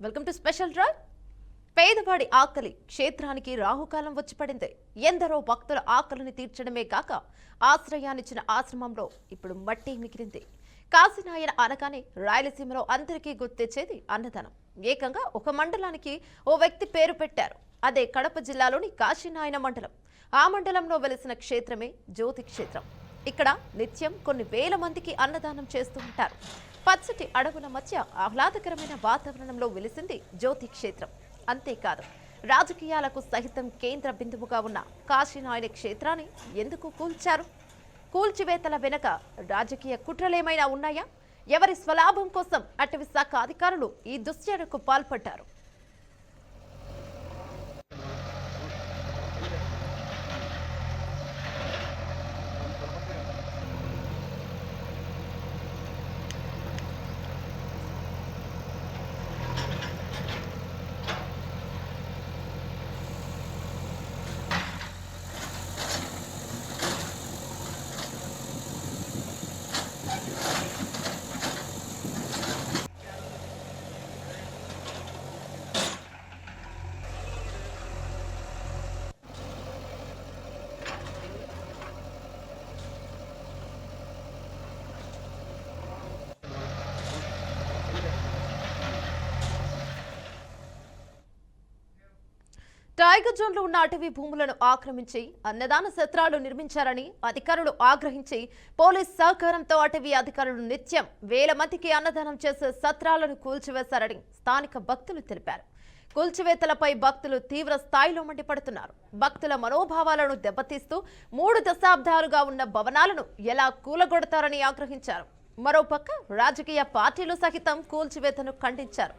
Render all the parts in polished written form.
Welcome to special drive. పేదవాడి ఆకలి క్షేత్రానికి రాహుకాలం వచ్చి పడింది. ఎందరో భక్తుల ఆకలిని తీర్చడమే కాక ఆశ్రయాన్నిచ్చిన ఆశ్రమంలో ఇప్పుడు మట్టి మిగిలింది. కాశీనాయన అనగానే రాయలసీమలో అందరికీ గుర్తొచ్చేది అన్నదానం. ఏకంగా ఒక మండలానికి ఓ వ్యక్తి పేరు పెట్టారు. అదే కడప జిల్లాలోని కాశీనాయన మండలం. ఆ మండలంలో వెలిసిన క్షేత్రమే జ్యోతి క్షేత్రం. ఇక్కడ నిత్యం కొన్ని వేల మందికి అన్నదానం చేస్తూ ఉంటారు. పచ్చటి అడవుల మధ్య ఆహ్లాదకరమైన వాతావరణంలో వెలిసింది జ్యోతి క్షేత్రం. అంతేకాదు, రాజకీయాలకు సహితం కేంద్ర బిందువుగా ఉన్న కాశీనాయన క్షేత్రాన్ని ఎందుకు కూల్చారు? కూల్చివేతల వెనుక రాజకీయ కుట్రలేమైనా ఉన్నాయా? ఎవరి స్వలాభం కోసం అటవీ శాఖ అధికారులు ఈ దుశ్చర్యకు పాల్పడ్డారు? టైగర్ జోన్లో ఉన్న అటవీ భూములను ఆక్రమించి అన్నదాన సత్రాలు నిర్మించారని అధికారులు ఆగ్రహించి పోలీస్ సహకారంతో అటవీ అధికారులు నిత్యం వేల మందికి అన్నదానం చేసే సత్రాలను కూల్చివేశారని స్థానిక భక్తులు తెలిపారు. కూల్చివేతలపై భక్తులు తీవ్ర స్థాయిలో మండిపడుతున్నారు. భక్తుల మనోభావాలను దెబ్బతీస్తూ 3 దశాబ్దాలుగా ఉన్న భవనాలను ఎలా కూలగొడతారని ఆగ్రహించారు. మరోపక్క రాజకీయ పార్టీలు సహితం కూల్చివేతను ఖండించారు.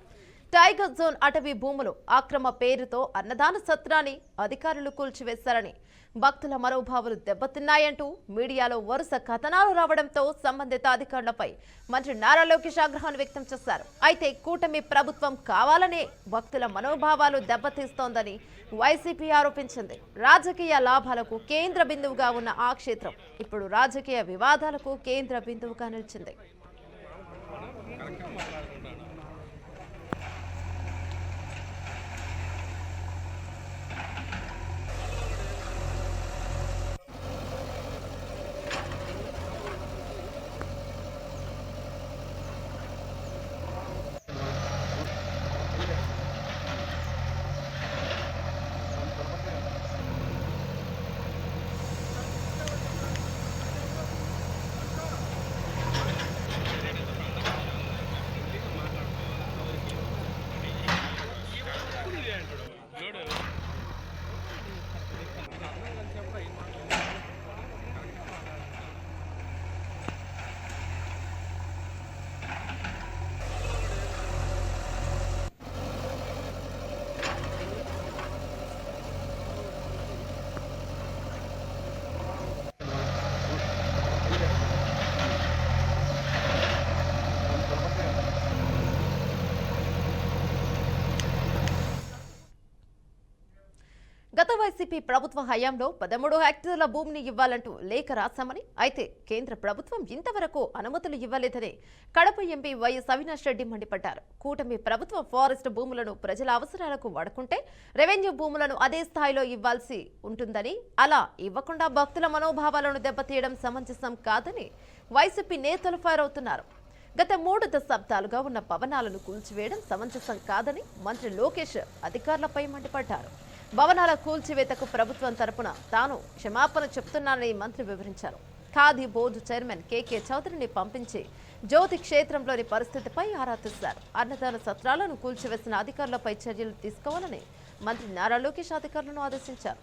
టైగర్ జోన్ అటవీ భూములు ఆక్రమ పేరుతో అన్నదాన సత్రాన్ని అధికారులు కూల్చివేశారని, భక్తుల మనోభావాలు దెబ్బతిన్నాయంటూ మీడియాలో వరుస కథనాలు రావడంతో సంబంధిత అధికారులపై మంత్రి నారా లోకేష్ ఆగ్రహాన్ని వ్యక్తం చేశారు. అయితే కూటమి ప్రభుత్వం కావాలనే భక్తుల మనోభావాలు దెబ్బతీస్తోందని వైసీపీ ఆరోపించింది. రాజకీయ లాభాలకు కేంద్ర బిందువుగా ఉన్న ఆ క్షేత్రం ఇప్పుడు రాజకీయ వివాదాలకు కేంద్ర బిందువుగా నిలిచింది. గత వైసీపీ ప్రభుత్వ హయాంలో 13 హెక్టార్ల భూమిని ఇవ్వాలంటూ లేఖ రాశామని, అయితే కేంద్ర ప్రభుత్వం ఇంతవరకు అనుమతులు ఇవ్వలేదని కడప ఎంపీ వైఎస్ అవినాష్ రెడ్డి మండిపడ్డారు. కూటమి ప్రభుత్వం ఫారెస్ట్ భూములను ప్రజల అవసరాలకు వాడుకుంటే రెవెన్యూ భూములను అదే స్థాయిలో ఇవ్వాల్సి ఉంటుందని, అలా ఇవ్వకుండా భక్తుల మనోభావాలను దెబ్బతీయడం సమంజసం కాదని వైసీపీ నేతలు ఫైర్ అవుతున్నారు. గత 3 దశాబ్దాలుగా ఉన్న భవనాలను కూల్చివేయడం సమంజసం కాదని మంత్రి లోకేష్ అధికారులపై మండిపడ్డారు. భవనాల కూల్చివేతకు ప్రభుత్వం తరపున తాను క్షమాపణ చెప్తున్నానని మంత్రి వివరించారు. ఖాదీ బోర్డు చైర్మన్ కేకే చౌదరిని పంపించి జ్యోతి క్షేత్రంలోని పరిస్థితిపై ఆరా తీశారు. అన్నదాన సత్రాలను కూల్చివేసిన అధికారులపై చర్యలు తీసుకోవాలని మంత్రి నారా లోకేష్ అధికారులను ఆదేశించారు.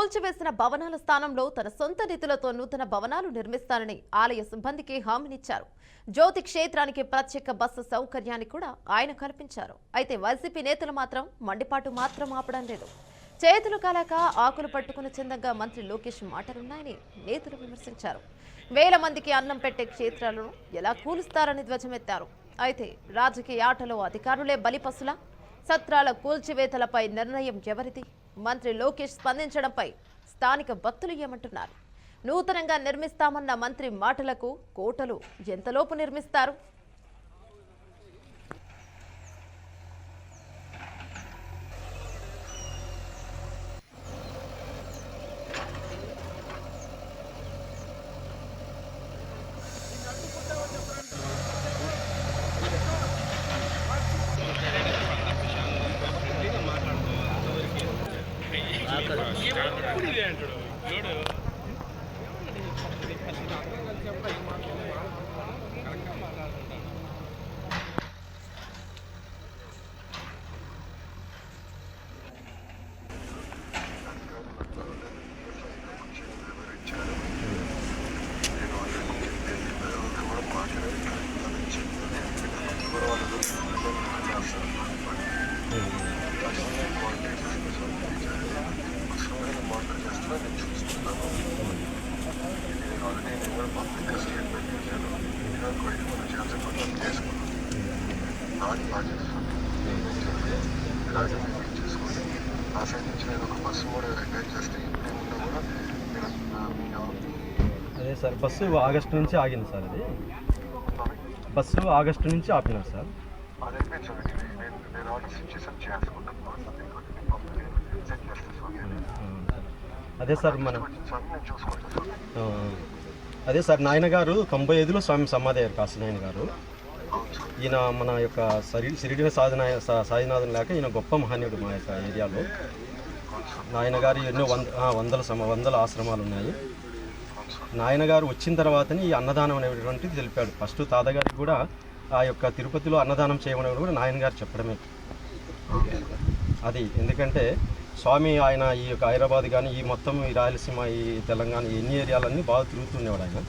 కూల్చివేసిన భవనాల స్థానంలో తన సొంత నిధులతో నూతన భవనాలు నిర్మిస్తానని ఆలయ సిబ్బందికి హామీనిచ్చారు. జ్యోతి క్షేత్రానికి ప్రత్యేక బస్సు సౌకర్యాన్ని కూడా ఆయన కల్పించారు. అయితే వైసీపీ నేతలు మాత్రం మండిపాటు మాత్రం ఆపడం లేదు. చేతులు కాలాక ఆకులు పట్టుకున్న చందంగా మంత్రి లోకేష్ మాటలున్నాయని నేతలు విమర్శించారు. వేల మందికి అన్నం పెట్టే క్షేత్రాలను ఎలా కూలుస్తారని ధ్వజమెత్తారు. అయితే రాజకీయ ఆటలో అధికారులే బలిపశులా? సత్రాల కూల్చివేతలపై నిర్ణయం ఎవరిది? మంత్రి లోకేష్ స్పందించడంపై స్థానిక భక్తులు ఏమంటున్నారు? నూతనంగా నిర్మిస్తామన్న మంత్రి మాటలకు కోటలు ఎంతలోపు నిర్మిస్తారు? అదే సార్, బస్సు ఆగస్టు నుంచి ఆగింది సార్. అది బస్సు ఆగస్టు నుంచి ఆపినారు సార్. అదే సార్ అదే సార్, నాయన గారు 95లో స్వామి సమాధి అయ్యారు. కాశీ నాయన గారు ఈయన మన యొక్క శిరిడిన సాధనాథం లేక ఈయన గొప్ప మహనీయుడు మా యొక్క ఏరియాలో. నాయన గారు ఎన్నో వందల ఆశ్రమాలు ఉన్నాయి. నాయన గారు వచ్చిన తర్వాతని ఈ అన్నదానం అనేటువంటిది తెలిపాడు. ఫస్ట్ తాతగారికి కూడా ఆ యొక్క తిరుపతిలో అన్నదానం చేయమని కూడా నాయన గారు చెప్పడమే అది. ఎందుకంటే స్వామి ఆయన ఈ యొక్క హైదరాబాద్ కానీ ఈ మొత్తం ఈ రాయలసీమ ఈ తెలంగాణ ఎన్ని ఏరియాలన్నీ బాగా తిరుగుతుండేవాడు ఆయన.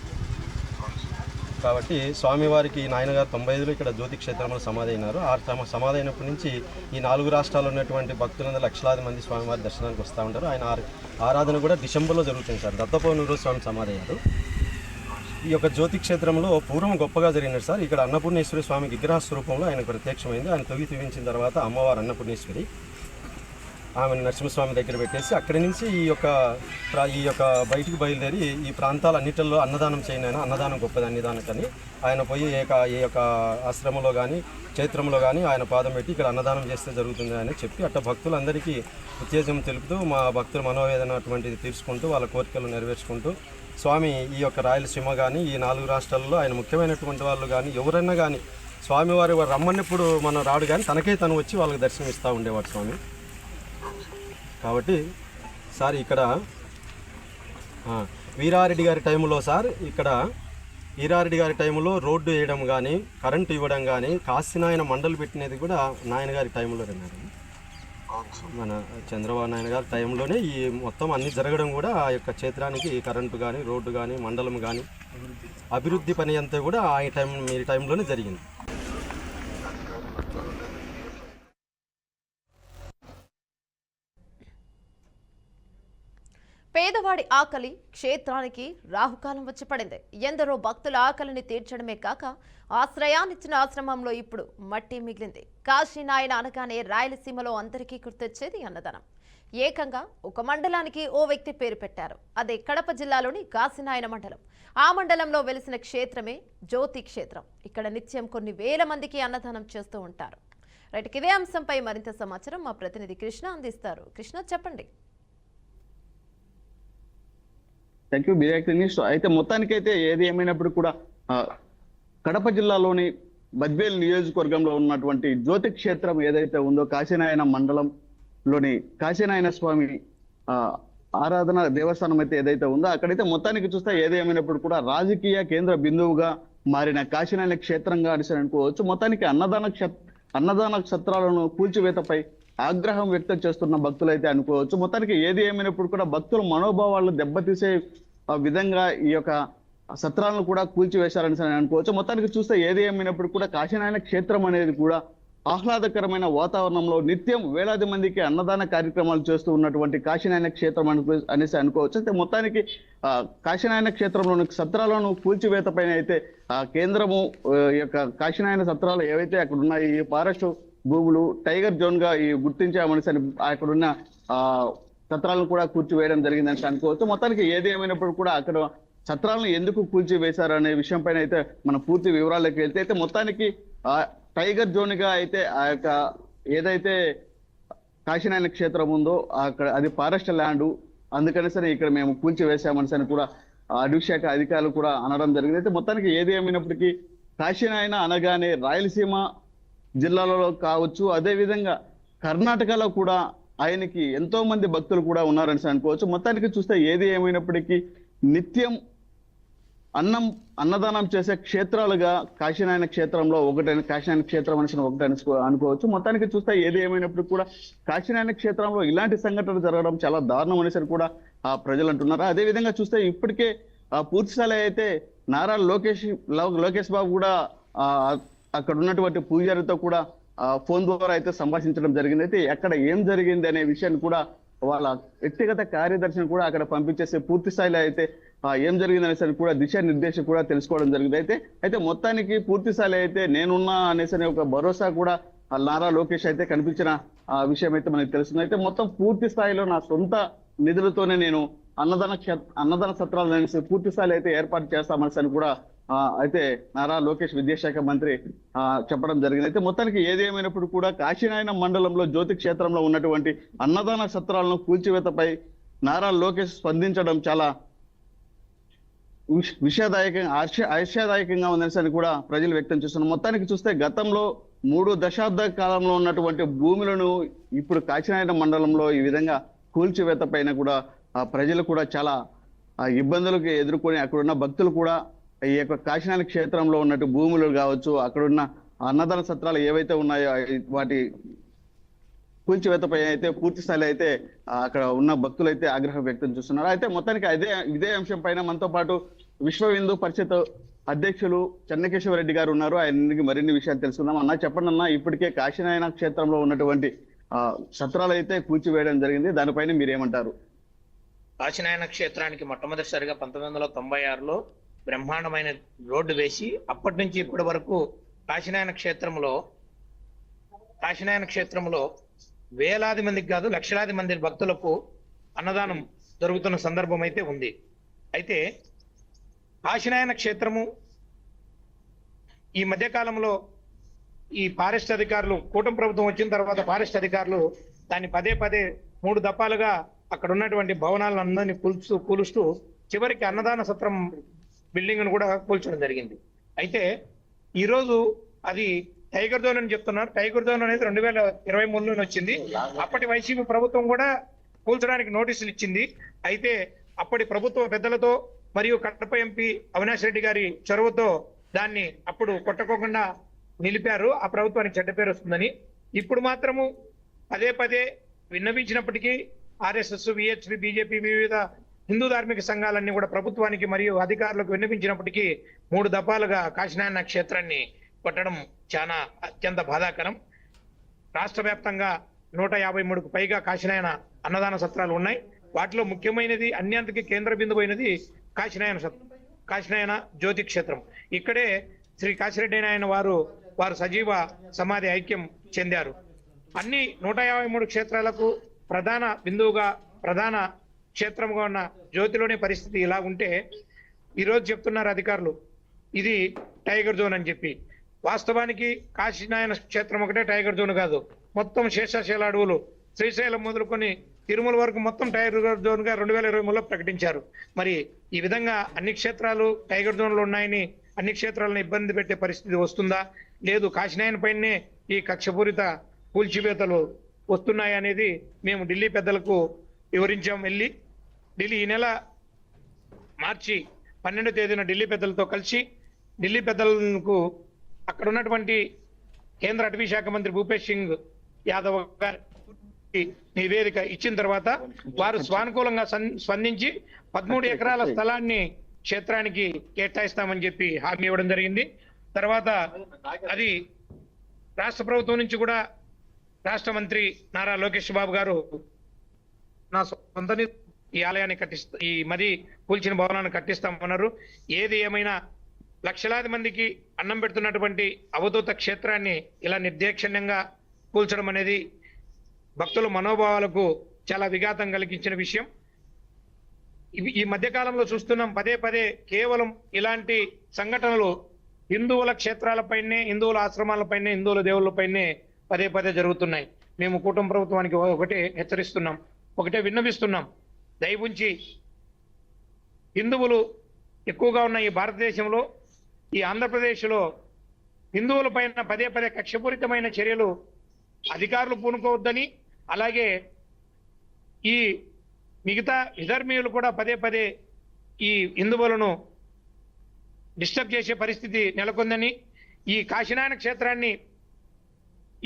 కాబట్టి స్వామివారికి నాయన గారు 95లో ఇక్కడ జ్యోతి క్షేత్రంలో సమాధి అయినారు. ఆ సమాధి అయినప్పటి నుంచి ఈ 4 రాష్ట్రాల్లో ఉన్నటువంటి భక్తులందరూ లక్షలాది మంది స్వామివారి దర్శనానికి వస్తూ ఉంటారు. ఆయన ఆరాధన కూడా డిసెంబర్లో జరుగుతుంది సార్. దత్తపౌర్ణమి రోజు స్వామి సమాధి అయ్యారు. ఈ యొక్క జ్యోతి క్షేత్రంలో పూర్వం గొప్పగా జరిగినది సార్. ఇక్కడ అన్నపూర్ణేశ్వరి స్వామి విగ్రహ స్వరూపంలో ఆయన ప్రత్యక్షమైంది. ఆయన తొగి తీవించిన తర్వాత అమ్మవారు అన్నపూర్ణేశ్వరి ఆమెను నరసింహస్వామి దగ్గర పెట్టేసి అక్కడి నుంచి ఈ యొక్క బయటికి బయలుదేరి ఈ ప్రాంతాలన్నిటిలో అన్నదానం చేయను, అన్నదానం గొప్పది అన్నదానికని ఆయన పోయి ఈ యొక్క ఆశ్రమంలో కానీ క్షేత్రంలో కానీ ఆయన పాదం పెట్టి ఇక్కడ అన్నదానం చేస్తే జరుగుతుంది అని చెప్పి అట్ట భక్తులందరికీ ఉత్తేజం తెలుపుతూ మా భక్తుల మనోవేదన అటువంటిది తీర్చుకుంటూ వాళ్ళ కోరికలు నెరవేర్చుకుంటూ స్వామి ఈ యొక్క రాయలసీమ కానీ ఈ 4 రాష్ట్రాల్లో ఆయన ముఖ్యమైనటువంటి వాళ్ళు కానీ ఎవరైనా కానీ స్వామివారి రమ్మన్నప్పుడు మనం రాడు కానీ తనకే తను వచ్చి వాళ్ళకి దర్శనం ఇస్తూ ఉండేవాడు స్వామి. కాబట్టి సార్ ఇక్కడ వీరారెడ్డి గారి టైంలో సార్ ఇక్కడ వీరారెడ్డి గారి టైంలో రోడ్డు వేయడం కానీ కరెంటు ఇవ్వడం కానీ కాశీనాయన మండలి పెట్టినది కూడా నాయన గారి టైంలో అన్నారు. మన చంద్రబాబు నాయుడు గారి టైంలోనే ఈ మొత్తం అన్ని జరగడం కూడా ఆ యొక్క క్షేత్రానికి కరెంటు కానీ రోడ్డు కానీ మండలం కానీ అభివృద్ధి పని అంతా కూడా మీ టైంలోనే జరిగింది. పేదవాడి ఆకలి క్షేత్రానికి రాహుకాలం వచ్చి పడింది. ఎందరో భక్తుల ఆకలిని తీర్చడమే కాక ఆశ్రయాన్నిచ్చిన ఆశ్రమంలో ఇప్పుడు మట్టి మిగిలింది. కాశీనాయన అనగానే రాయలసీమలో అందరికీ గుర్తొచ్చేది అన్నదానం. ఏకంగా ఒక మండలానికి ఓ వ్యక్తి పేరు పెట్టారు. అదే కడప జిల్లాలోని కాశీనాయన మండలం. ఆ మండలంలో వెలిసిన క్షేత్రమే జ్యోతి క్షేత్రం. ఇక్కడ నిత్యం కొన్ని వేల మందికి అన్నదానం చేస్తూ ఉంటారు. రైట్, ఇదే అంశంపై మరింత సమాచారం మా ప్రతినిధి కృష్ణ అందిస్తారు. కృష్ణ, చెప్పండి. Thank you news. అయితే మొత్తానికైతే ఏది ఏమైనప్పుడు కూడా కడప జిల్లాలోని బద్వేల్ నియోజకవర్గంలో ఉన్నటువంటి జ్యోతి క్షేత్రం ఏదైతే ఉందో కాశీనాయన మండలంలోని కాశీనాయన స్వామి ఆరాధన దేవస్థానం అయితే ఏదైతే ఉందో అక్కడైతే మొత్తానికి చూస్తే ఏది ఏమైనప్పుడు కూడా రాజకీయ కేంద్ర బిందువుగా మారిన కాశీనాయన క్షేత్రంగా అనుకోవచ్చు. మొత్తానికి అన్నదాన క్షేత్రాలను కూల్చివేతపై ఆగ్రహం వ్యక్తం చేస్తున్న భక్తులు అయితే అనుకోవచ్చు. మొత్తానికి ఏది ఏమైనప్పుడు కూడా భక్తుల మనోభావాలను దెబ్బతీసే విధంగా ఈ యొక్క సత్రాలను కూడా కూల్చివేశారని అనుకోవచ్చు. మొత్తానికి చూస్తే ఏది ఏమైనప్పుడు కూడా కాశీనాయన క్షేత్రం అనేది కూడా ఆహ్లాదకరమైన వాతావరణంలో నిత్యం వేలాది మందికి అన్నదాన కార్యక్రమాలు చేస్తూ ఉన్నటువంటి కాశీనాయన క్షేత్రం అనేసి అనుకోవచ్చు. అయితే మొత్తానికి కాశీనాయన క్షేత్రంలోని సత్రాలను కూల్చివేత పైన అయితే కేంద్రము ఈ యొక్క కాశీనాయన సత్రాలు ఏవైతే అక్కడ ఉన్నాయి ఈ ఫారెస్ట్ భూములు టైగర్ జోన్ గా గుర్తించామనేసి అక్కడున్న సత్రాలను కూడా కూల్చివేయడం జరిగిందని అనుకోవచ్చు. మొత్తానికి ఏది ఏమైనప్పుడు కూడా అక్కడ సత్రాలను ఎందుకు కూల్చివేశారు అనే విషయం పైన అయితే మన పూర్తి వివరాల్లోకి వెళ్తే అయితే మొత్తానికి టైగర్ జోన్ గా అయితే ఆ యొక్క ఏదైతే కాశీనాయన క్షేత్రం ఉందో అక్కడ అది ఫారెస్ట్ ల్యాండ్, అందుకని సరే ఇక్కడ మేము కూల్చివేశామని కూడా అటవీ శాఖ అధికారులు కూడా అనడం జరిగింది. అయితే మొత్తానికి ఏది ఏమైనప్పటికీ కాశీనాయన అనగానే రాయలసీమ జిల్లాలలో కావచ్చు, అదే విధంగా కర్ణాటకలో కూడా ఆయనకి ఎంతో మంది భక్తులు కూడా ఉన్నారని అనుకోవచ్చు. మొత్తానికి చూస్తే ఏది ఏమైనప్పటికీ నిత్యం అన్నదానం చేసే క్షేత్రాలుగా కాశీనాయన క్షేత్రంలో ఒకటైన కాశీనాయన క్షేత్రం అనేసి ఒకటి అనుకోవచ్చు. మొత్తానికి చూస్తే ఏది ఏమైనప్పుడు కూడా కాశీనాయన క్షేత్రంలో ఇలాంటి సంఘటనలు జరగడం చాలా దారుణం అనేసి కూడా ప్రజలు అంటున్నారు. అదే విధంగా చూస్తే ఇప్పటికే పూర్తిస్థాయి అయితే నారా లోకేష్ బాబు కూడా అక్కడ ఉన్నటువంటి పూజారితో కూడా ఫోన్ ద్వారా అయితే సంభాషించడం జరిగింది. అయితే ఎక్కడ ఏం జరిగింది అనే విషయాన్ని కూడా వాళ్ళ వ్యక్తిగత కార్యదర్శిని కూడా అక్కడ పంపించేసి పూర్తి స్థాయిలో అయితే ఏం జరిగింది అనేసి కూడా దిశానిర్దేశం కూడా తెలుసుకోవడం జరిగింది. అయితే మొత్తానికి పూర్తి స్థాయిలో అయితే నేనున్నా అనేసి ఒక భరోసా కూడా నారా లోకేష్ అయితే కనిపించిన విషయం అయితే మనకు తెలుస్తుంది. అయితే మొత్తం పూర్తి స్థాయిలో నా సొంత నిధులతోనే నేను అన్నదాన సత్రాలు అనేసి పూర్తి స్థాయిలో అయితే ఏర్పాటు చేస్తామనేసి కూడా అయితే నారా లోకేష్ విద్యాశాఖ మంత్రి చెప్పడం జరిగింది. అయితే మొత్తానికి ఏది ఏమైనప్పుడు కూడా కాశీనాయన మండలంలో జ్యోతి క్షేత్రంలో ఉన్నటువంటి అన్నదాన సత్రాలను కూల్చివేతపై నారా లోకేష్ స్పందించడం చాలా ఆశాదాయకంగా ఉందని కూడా ప్రజలు వ్యక్తం చేస్తున్నారు. మొత్తానికి చూస్తే గతంలో 3 దశాబ్ద కాలంలో ఉన్నటువంటి భూములను ఇప్పుడు కాశీనాయన మండలంలో ఈ విధంగా కూల్చివేత పైన కూడా ప్రజలు కూడా చాలా ఇబ్బందులకు ఎదుర్కొని అక్కడున్న భక్తులు కూడా ఈ యొక్క కాశీనాయన క్షేత్రంలో ఉన్నట్టు భూములు కావచ్చు, అక్కడున్న అన్నదాన సత్రాలు ఏవైతే ఉన్నాయో వాటి కూల్చివేతపై అయితే పూర్తి స్థాయిలో అయితే అక్కడ ఉన్న భక్తులు అయితే ఆగ్రహం వ్యక్తం చేస్తున్నారు. అయితే మొత్తానికి ఇదే అంశం పైన మనతో పాటు విశ్వ హిందూ పరిషత్ అధ్యక్షులు చెన్నకేశవరెడ్డి గారు ఉన్నారు. ఆయనకి మరిన్ని విషయాలు తెలుసుకుందాం. అన్న చెప్పండి అన్న, ఇప్పటికే కాశీనాయన క్షేత్రంలో ఉన్నటువంటి సత్రాలు అయితే కూల్చివేయడం జరిగింది, దానిపైన మీరేమంటారు? కాశీనాయన క్షేత్రానికి మొట్టమొదటిసారిగా 1996లో బ్రహ్మాండమైన రోడ్డు వేసి అప్పటి నుంచి ఇప్పటి వరకు కాశీనాయన క్షేత్రంలో వేలాది మందికి కాదు లక్షలాది మంది భక్తులకు అన్నదానం జరుగుతున్న సందర్భం అయితే ఉంది. అయితే కాశీనాయన క్షేత్రము ఈ మధ్య కాలంలో ఈ ఫారెస్ట్ అధికారులు కూటమి ప్రభుత్వం వచ్చిన తర్వాత ఫారెస్ట్ అధికారులు దాన్ని పదే 3 దఫాలుగా అక్కడ ఉన్నటువంటి భవనాలను అందరినీ కూలుస్తూ చివరికి అన్నదాన సత్రం బిల్డింగ్ ను కూడా కూల్చడం జరిగింది. అయితే ఈరోజు అది టైగర్ జోన్ అని చెప్తున్నారు. టైగర్ జోన్ అనేది 2023లో వచ్చింది. అప్పటి వైసీపీ ప్రభుత్వం కూడా కూల్చడానికి నోటీసులు ఇచ్చింది. అయితే అప్పటి ప్రభుత్వ పెద్దలతో మరియు కడప ఎంపీ అవినాష్ రెడ్డి గారి చొరవతో దాన్ని అప్పుడు కొట్టకోకుండా నిలిపారు. ఆ ప్రభుత్వానికి చెడ్డ పేరు వస్తుందని. ఇప్పుడు మాత్రము పదే విన్నవించినప్పటికీ ఆర్ఎస్ఎస్, విహెచ్పి, బీజేపీ, వివిధ హిందూ ధార్మిక సంఘాలన్నీ కూడా ప్రభుత్వానికి మరియు అధికారులకు విన్నవించినప్పటికీ 3 దఫాలుగా కాశీనాయన క్షేత్రాన్ని కొట్టడం చాలా అత్యంత బాధాకరం. రాష్ట్ర వ్యాప్తంగా 153కు పైగా కాశీనాయన అన్నదాన సత్రాలు ఉన్నాయి. వాటిలో ముఖ్యమైనది అన్నింటికి కేంద్ర బిందువు అయినది కాశీనాయన జ్యోతి క్షేత్రం. ఇక్కడే శ్రీ కాశిరెడ్డి నాయన వారు సజీవ సమాధి ఐక్యం చెందారు. అన్ని 153 క్షేత్రాలకు ప్రధాన బిందువుగా ప్రధాన క్షేత్రంగా ఉన్న జ్యోతిలోనే పరిస్థితి ఇలా ఉంటే ఈరోజు చెప్తున్నారు అధికారులు ఇది టైగర్ జోన్ అని చెప్పి. వాస్తవానికి కాశీనాయన క్షేత్రం ఒకటే టైగర్ జోన్ కాదు, మొత్తం శేషాచల అడవులు శ్రీశైలం మొదలుకొని తిరుమల వరకు మొత్తం టైగర్ జోన్ గా 2023లో ప్రకటించారు. మరి ఈ విధంగా అన్ని క్షేత్రాలు టైగర్ జోన్ లో ఉన్నాయని అన్ని క్షేత్రాలను ఇబ్బంది పెట్టే పరిస్థితి వస్తుందా, లేదు కాశీనాయన పైనే ఈ కక్షపూరిత కూల్చివేతలు వస్తున్నాయి అనేది మేము ఢిల్లీ పెద్దలకు వివరించాం. ఢిల్లీ ఈ నెల మార్చి 12వ తేదీన ఢిల్లీ పెద్దలతో కలిసి ఢిల్లీ పెద్దలకు అక్కడ ఉన్నటువంటి కేంద్ర అటవీ శాఖ మంత్రి భూపేష్ సింగ్ యాదవ్ గారు నివేదిక ఇచ్చిన తర్వాత వారు స్వానుకూలంగా స్పందించి 13 ఎకరాల స్థలాన్ని క్షేత్రానికి కేటాయిస్తామని చెప్పి హామీ ఇవ్వడం జరిగింది. తర్వాత అది రాష్ట్ర ప్రభుత్వం నుంచి కూడా రాష్ట్ర మంత్రి నారా లోకేష్ బాబు గారు నా సొంత ఈ ఆలయాన్ని ఈ మది కూల్చిన భవనాన్ని కట్టిస్తామన్నారు. ఏది ఏమైనా లక్షలాది మందికి అన్నం పెడుతున్నటువంటి అవధూత క్షేత్రాన్ని ఇలా నిర్దాక్షిణ్యంగా కూల్చడం అనేది భక్తుల మనోభావాలకు చాలా విఘాతం కలిగించిన విషయం. ఈ మధ్య కాలంలో చూస్తున్నాం పదే పదే కేవలం ఇలాంటి సంఘటనలు హిందువుల క్షేత్రాలపైనే, హిందువుల ఆశ్రమాలపైనే, హిందువుల దేవుళ్ళపైనే పదే పదే జరుగుతున్నాయి. మేము కూటమి ప్రభుత్వానికి ఒకటే హెచ్చరిస్తున్నాం, ఒకటే విన్నవిస్తున్నాం. దయవుంచి హిందువులు ఎక్కువగా ఉన్న ఈ భారతదేశంలో, ఈ ఆంధ్రప్రదేశ్లో హిందువుల పైన పదే పదే కక్షపూరితమైన చర్యలు అధికారులు పూనుకోవద్దని, అలాగే ఈ మిగతా విధర్మీయులు కూడా పదే పదే ఈ హిందువులను డిస్టర్బ్ చేసే పరిస్థితి నెలకొందని, ఈ కాశీనారాయణ క్షేత్రాన్ని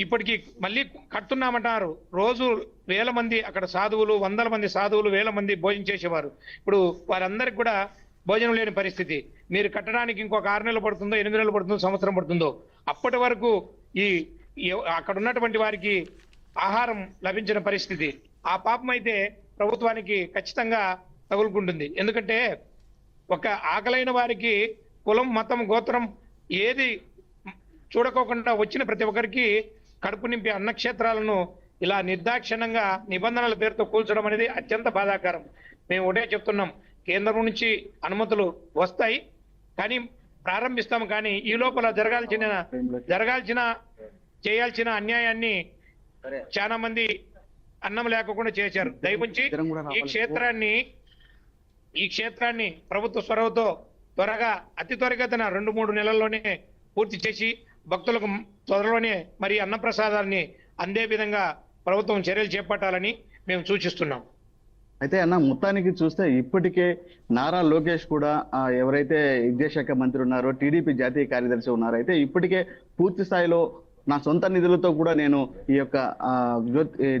ఇప్పటికీ మళ్ళీ కడుతున్నామంటారు. రోజు వేల మంది అక్కడ సాధువులు, వందల మంది సాధువులు, వేల మంది భోజనం చేసేవారు. ఇప్పుడు వారందరికి కూడా భోజనం లేని పరిస్థితి. మీరు కట్టడానికి ఇంకొక 6 నెలలు పడుతుందో, 8 నెలలు పడుతుందో, సంవత్సరం పడుతుందో, అప్పటి వరకు అక్కడ ఉన్నటువంటి వారికి ఆహారం లభించిన పరిస్థితి. ఆ పాపం అయితే ప్రభుత్వానికి ఖచ్చితంగా తగులుకుంటుంది. ఎందుకంటే ఒక ఆకలైన వారికి కులం, మతం, గోత్రం ఏది చూడకోకుండా వచ్చిన ప్రతి ఒక్కరికి కడుపు నింపే అన్నక్షేత్రాలను ఇలా నిర్దాక్షిణ్యంగా నిబంధనల పేరుతో కూల్చడం అనేది అత్యంత బాధాకరం. మేము ఒకటే చెప్తున్నాం, కేంద్రం నుంచి అనుమతులు వస్తాయి కానీ ప్రారంభిస్తాము, కానీ ఈ లోపల చేయాల్సిన అన్యాయాన్ని చాలా మంది అన్నం లేకుండా చేశారు. దయవుంచి ఈ క్షేత్రాన్ని ప్రభుత్వ చొరవతో త్వరగా, అతి త్వరగతిన 2-3 నెలల్లోనే పూర్తి చేసి భక్తులకు త్వరలోనే మరి అన్నప్రసాదాన్ని అందే విధంగా ప్రభుత్వం చర్యలు చేపట్టాలని మేము సూచిస్తున్నాం. అయితే అన్న, మొత్తానికి చూస్తే ఇప్పటికే నారా లోకేష్ కూడా ఎవరైతే విద్యాశాఖ మంత్రి ఉన్నారో, టీడీపీ జాతీయ కార్యదర్శి ఉన్నారో, అయితే ఇప్పటికే పూర్తి స్థాయిలో నా సొంత నిధులతో కూడా నేను ఈ యొక్క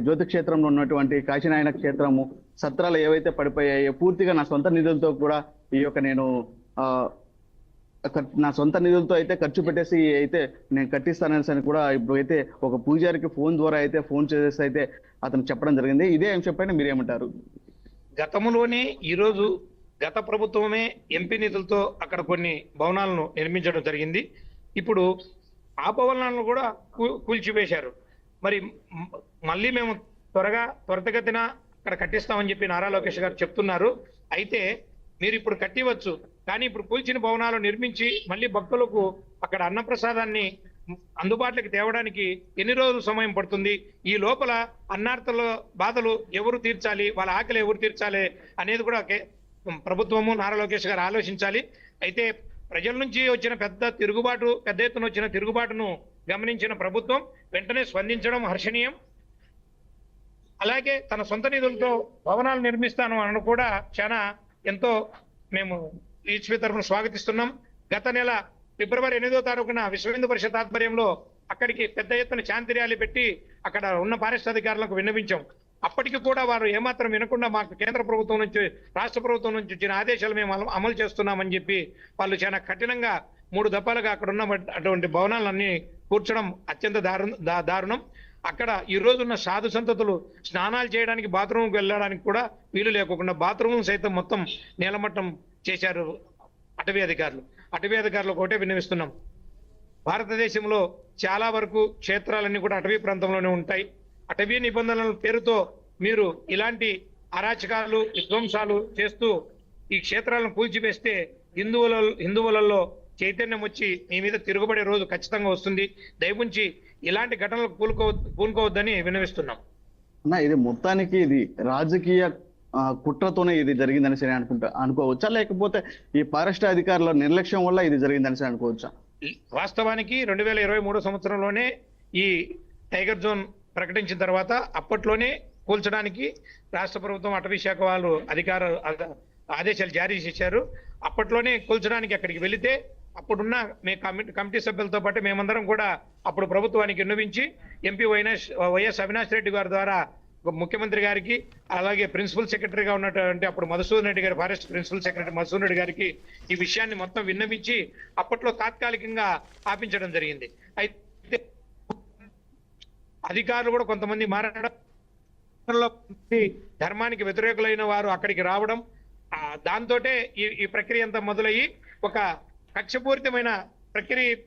జ్యోతి క్షేత్రంలో ఉన్నటువంటి కాశీనారాయణ క్షేత్రము సత్రాలు ఏవైతే పడిపోయాయో పూర్తిగా నా సొంత నిధులతో కూడా ఈ యొక్క నేను నా సొంత నిధులతో అయితే ఖర్చు పెట్టేసి అయితే నేను కట్టిస్తానని కూడా ఇప్పుడు అయితే ఒక పూజారికి ఫోన్ ద్వారా అయితే ఫోన్ చేసేసి అయితే అతను చెప్పడం జరిగింది. ఇదే అంశం పైన మీరేమంటారు? గతంలోనే ఈరోజు గత ప్రభుత్వమే ఎంపీ నిధులతో అక్కడ కొన్ని భవనాలను నిర్మించడం జరిగింది. ఇప్పుడు ఆ భవనాలను కూడా కూల్చివేశారు. మరి మళ్ళీ మేము త్వరితగతిన అక్కడ కట్టిస్తామని చెప్పి నారా లోకేష్ గారు చెప్తున్నారు. అయితే మీరు ఇప్పుడు కట్టివచ్చు, కానీ ఇప్పుడు కూల్చిన భవనాలు నిర్మించి మళ్ళీ భక్తులకు అక్కడ అన్నప్రసాదాన్ని అందుబాటులోకి తేవడానికి ఎన్ని రోజులు సమయం పడుతుంది? ఈ లోపల అన్నార్థుల బాధలు ఎవరు తీర్చాలి, వాళ్ళ ఆకలి ఎవరు తీర్చాలి అనేది కూడా ప్రభుత్వము, నారా లోకేష్ గారు ఆలోచించాలి. అయితే ప్రజల నుంచి వచ్చిన పెద్ద ఎత్తున వచ్చిన తిరుగుబాటును గమనించిన ప్రభుత్వం వెంటనే స్పందించడం హర్షణీయం. అలాగే తన సొంత నిధులతో భవనాలు నిర్మిస్తాను అని కూడా చాలా ఎంతో మేము ఈశ్వరి తరఫున స్వాగతిస్తున్నాం. గత నెల ఫిబ్రవరి 8వ తారీఖున విశ్వ హిందూ పరిషత్ ఆధ్వర్యంలో అక్కడికి పెద్ద ఎత్తున శాంతి ర్యాలీ పెట్టి అక్కడ ఉన్న ఫారెస్ట్ అధికారులకు విన్నవించాం. అప్పటికి కూడా వారు ఏమాత్రం వినకుండా మాకు కేంద్ర ప్రభుత్వం నుంచి, రాష్ట్ర ప్రభుత్వం నుంచి వచ్చిన ఆదేశాలు మేము అమలు చేస్తున్నామని చెప్పి వాళ్ళు చాలా కఠినంగా 3 దఫాలుగా అక్కడ ఉన్న అటువంటి భవనాలన్నీ కూర్చడం అత్యంత దారుణం. అక్కడ ఈ రోజున్న సాధు సంతతులు స్నానాలు చేయడానికి, బాత్రూమ్కి వెళ్ళడానికి కూడా వీలు లేకుండా బాత్రూమ్ సైతం మొత్తం నేలమట్టం చేశారు అటవీ అధికారులు ఒకటే విన్నవిస్తున్నాం. భారతదేశంలో చాలా వరకు క్షేత్రాలన్నీ కూడా అటవీ ప్రాంతంలోనే ఉంటాయి. అటవీ నిబంధనల పేరుతో మీరు ఇలాంటి అరాచకాలు, విధ్వంసాలు చేస్తూ ఈ క్షేత్రాలను కూల్చివేస్తే హిందువులలో చైతన్యం వచ్చి మీ మీద తిరుగుబడే రోజు ఖచ్చితంగా వస్తుంది. దయవుంచి ఇలాంటి ఘటనలకు పూనుకోవద్దని విన్నవిస్తున్నాం. ఇది మొత్తానికి ఇది రాజకీయ కుట్రతోనే ఇది జరిగిందని సరే అనుకోవచ్చా, లేకపోతే ఈ ఫారెస్ట్ అధికారుల నిర్లక్ష్యం వల్ల ఇది జరిగిందని సరే అనుకోవచ్చా? వాస్తవానికి 2023 సంవత్సరంలోనే ఈ టైగర్ జోన్ ప్రకటించిన తర్వాత అప్పట్లోనే కూల్చడానికి రాష్ట్ర ప్రభుత్వం, అటవీ శాఖ వాళ్ళు ఆదేశాలు జారీ చేశారు. అప్పట్లోనే కూల్చడానికి అక్కడికి వెళితే అప్పుడున్న కమిటీ సభ్యులతో పాటు మేమందరం కూడా అప్పుడు ప్రభుత్వానికి విన్నవించి ఎంపీ వైఎస్ అవినాష్ రెడ్డి గారి ద్వారా ముఖ్యమంత్రి గారికి, అలాగే ప్రిన్సిపల్ సెక్రటరీగా ఉన్నటువంటి అప్పుడు మధుసూదన్ రెడ్డి గారి, forest principal secretary Madhusudan Reddy గారికి ఈ విషయాన్ని మొత్తం విన్నవించి అప్పట్లో తాత్కాలికంగా ఆపించడం జరిగింది. అయితే అధికారులు కూడా కొంతమంది మారడం, ధర్మానికి వ్యతిరేకులైన వారు అక్కడికి రావడం, దాంతో ఈ ప్రక్రియ అంతా మొదలయ్యి ఒక కక్షపూరితమైన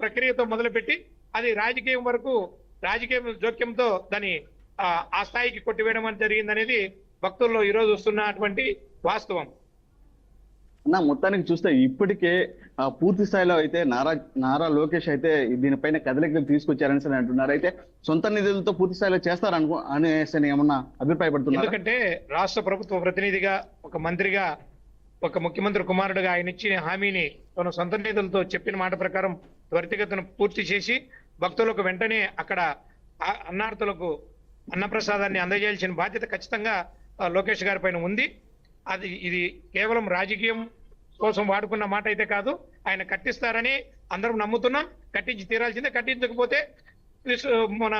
ప్రక్రియతో మొదలుపెట్టి అది రాజకీయం వరకు, రాజకీయ జోక్యంతో దాని ఆ స్థాయికి కొట్టివేయడం అని జరిగింది అనేది భక్తుల్లో ఈరోజు వస్తున్నటువంటి వాస్తవం. అన్న మొత్తానికి చూస్తే ఇప్పటికే పూర్తి స్థాయిలో అయితే నారా లోకేష్ అయితే దీనిపైన కదలికలు తీసుకొచ్చారని అంటున్నారు. అయితే సొంత నిధులతో పూర్తి స్థాయిలో చేస్తారనుకో అనేసి ఏమన్నా అభిప్రాయపడుతున్నారు? ఎందుకంటే రాష్ట్ర ప్రభుత్వ ప్రతినిధిగా, ఒక మంత్రిగా, ఒక ముఖ్యమంత్రి కుమారుడుగా ఆయన ఇచ్చిన హామీని తన సొంత నిధులతో చెప్పిన మాట ప్రకారం త్వరితగతిన పూర్తి చేసి భక్తులకు వెంటనే అక్కడ అన్నార్థులకు అన్నప్రసాదాన్ని అందజేయాల్సిన బాధ్యత ఖచ్చితంగా లోకేష్ గారి పైన ఉంది. ఇది కేవలం రాజకీయం కోసం వాడుకున్న మాట అయితే కాదు, ఆయన కట్టిస్తారని అందరం నమ్ముతున్నాం. కట్టించి తీరాల్సిందే. కట్టించకపోతే మన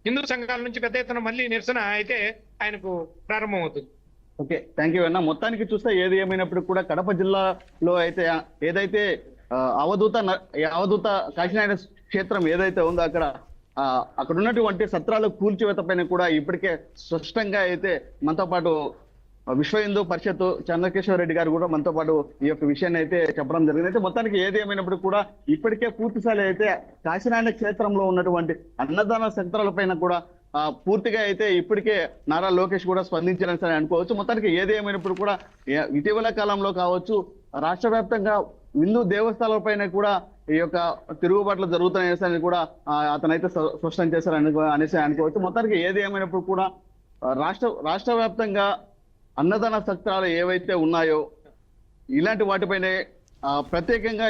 హిందూ సంఘాల నుంచి పెద్ద ఎత్తున మళ్ళీ నిరసన అయితే ఆయనకు ప్రారంభం అవుతుంది. ఓకే, థ్యాంక్ యూ అన్న. మొత్తానికి చూస్తే ఏది ఏమైనప్పుడు కూడా కడప జిల్లాలో అయితే ఏదైతే అవధూత కాశీనాయన క్షేత్రం ఏదైతే ఉందో అక్కడ ఉన్నటువంటి సత్రాల కూల్చివేత పైన కూడా ఇప్పటికే స్పష్టంగా అయితే మనతో పాటు విశ్వ హిందూ పరిషత్ చంద్రకేశ్వర రెడ్డి గారు కూడా మనతో పాటు ఈ యొక్క విషయాన్ని అయితే చెప్పడం జరిగింది. అయితే మొత్తానికి ఏది ఏమైనప్పుడు కూడా ఇప్పటికే పూర్తిస్థాయి అయితే కాశీనాయన క్షేత్రంలో ఉన్నటువంటి అన్నదాన సత్రాల పైన కూడా పూర్తిగా అయితే ఇప్పటికే నారా లోకేష్ కూడా స్పందించారని అనుకోవచ్చు. మొత్తానికి ఏది ఏమైనప్పుడు కూడా ఇటీవల కాలంలో కావచ్చు రాష్ట్ర వ్యాప్తంగా హిందూ దేవస్థానాల పైన కూడా ఈ యొక్క తిరుగుబాట్లు జరుగుతున్నాయని కూడా అతనైతే స్పష్టం చేశారని అనేసి అనుకోవచ్చు. మొత్తానికి ఏది ఏమైనప్పుడు కూడా రాష్ట్ర వ్యాప్తంగా అన్నదాన సత్రాలు ఏవైతే ఉన్నాయో ఇలాంటి వాటిపైనే ప్రత్యేకంగా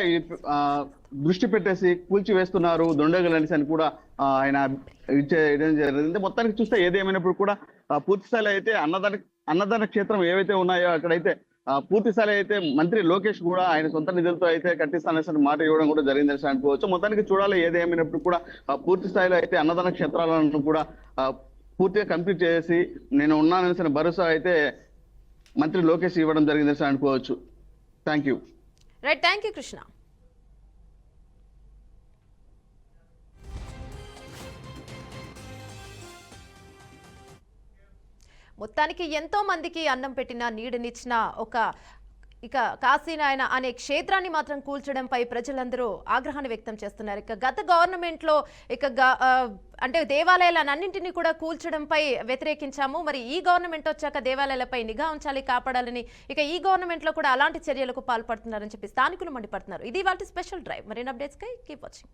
దృష్టి పెట్టేసి కూల్చివేస్తున్నారు దొండగలు అనేసి అని కూడా ఆయన ఇచ్చేయడం జరిగింది. మొత్తానికి చూస్తే ఏదేమైనప్పుడు కూడా పూర్తి స్థాయిలో అయితే అన్నదాన క్షేత్రం ఏవైతే ఉన్నాయో అక్కడైతే పూర్తి స్థాయిలో అయితే మంత్రి లోకేష్ కూడా ఆయన సొంత నిధులతో అయితే కట్టిస్తానని మాట ఇవ్వడం కూడా జరిగిందని అనుకోవచ్చు. మొత్తానికి చూడాలి ఏదేమైనప్పుడు కూడా పూర్తి స్థాయిలో అయితే అన్నదాన క్షేత్రాలను కూడా పూర్తిగా కంప్లీట్ చేసి నేను ఉన్నానని భరోసా అయితే మంత్రి లోకేష్ ఇవ్వడం జరిగిందని అనుకోవచ్చు. Thank you. Right, thank you Krishna. మొత్తానికి ఎంతో మందికి అన్నం పెట్టిన, నీడనిచ్చిన ఇక కాశీనాయన అనే క్షేత్రాన్ని మాత్రం కూల్చడంపై ప్రజలందరూ ఆగ్రహాన్ని వ్యక్తం చేస్తున్నారు. ఇక గత గవర్నమెంట్లో అంటే దేవాలయాలన్నింటినీ కూడా కూల్చడంపై వ్యతిరేకించాము. మరి ఈ గవర్నమెంట్ వచ్చాక దేవాలయాలపై నిఘా ఉంచాలి, కాపాడాలని ఇక ఈ గవర్నమెంట్లో కూడా అలాంటి చర్యలకు పాల్పడుతున్నారని చెప్పి స్థానికులు మండిపడుతున్నారు. ఇది వాటి స్పెషల్ డ్రైవ్. మరిన్ని అప్డేట్స్కై కీప్ వాచింగ్.